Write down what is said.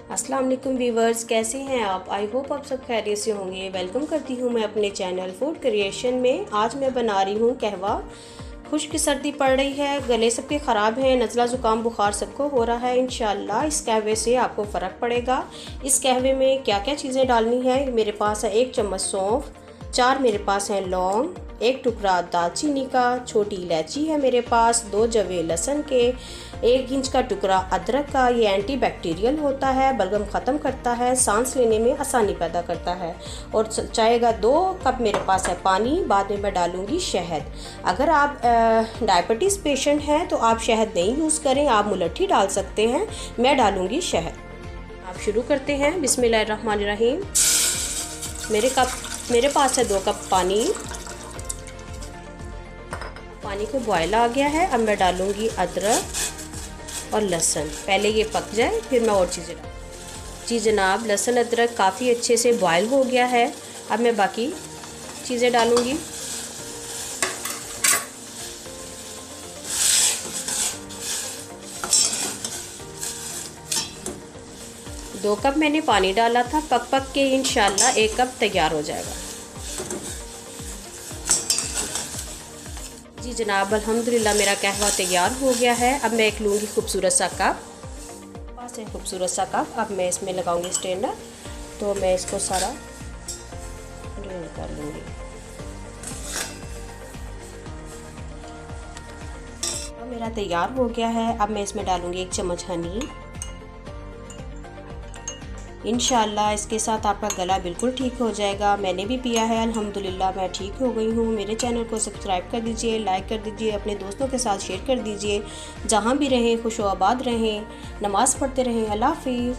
अस्सलाम वालेकुम व्यूवर्स, कैसे हैं आप? आई होप आप सब खैरियत से होंगे। वेलकम करती हूँ मैं अपने चैनल फूड क्रिएशन में। आज मैं बना रही हूँ कहवा। खुश्क सर्दी पड़ रही है, गले सबके ख़राब हैं, नज़ला ज़ुकाम बुखार सबको हो रहा है। इंशाल्लाह इस कहवे से आपको फ़र्क पड़ेगा। इस कहवे में क्या क्या चीज़ें डालनी है, मेरे पास है 1 चम्मच सौंफ, 4 मेरे पास है लौंग, 1 टुकड़ा दालचीनी का, छोटी इलायची है मेरे पास, 2 जवे लहसुन के, 1 इंच का टुकड़ा अदरक का। ये एंटी बैक्टीरियल होता है, बलगम ख़त्म करता है, सांस लेने में आसानी पैदा करता है। और चाहेगा 2 कप मेरे पास है पानी। बाद में मैं डालूँगी शहद। अगर आप डायबिटीज़ पेशेंट हैं तो आप शहद नहीं यूज़ करें, आप मुलट्ठी डाल सकते हैं। मैं डालूँगी शहद। आप शुरू करते हैं। बिस्मिल्लाहिर्रहमानिर्रहीम। मेरे पास है 2 कप पानी। पानी को बॉयल आ गया है। अब मैं डालूँगी अदरक और लहसुन। पहले ये पक जाए फिर मैं और चीज़ें डालूँगी। जी जनाब, लहसुन अदरक काफ़ी अच्छे से बॉयल हो गया है। अब मैं बाकी चीज़ें डालूँगी। दो कप मैंने पानी डाला था, पक के इंशाल्लाह 1 कप तैयार हो जाएगा। जी जनाब, अल्हम्दुलिल्लाह मेरा कहवा तैयार हो गया है। अब मैं एक लूँगी खूबसूरत सा कप। पास है खूबसूरत सा कप। अब मैं इसमें लगाऊंगी स्ट्रेनर, तो मैं इसको सारा ड्रेन कर लूँगी। अब मेरा तैयार हो गया है। अब मैं इसमें डालूँगी 1 चम्मच हनी। इंशाल्लाह इसके साथ आपका गला बिल्कुल ठीक हो जाएगा। मैंने भी पिया है, अल्हम्दुलिल्लाह मैं ठीक हो गई हूँ। मेरे चैनल को सब्सक्राइब कर दीजिए, लाइक कर दीजिए, अपने दोस्तों के साथ शेयर कर दीजिए। जहाँ भी रहें खुश व आबाद रहें, नमाज़ पढ़ते रहें। अल्लाह हाफ़िज़।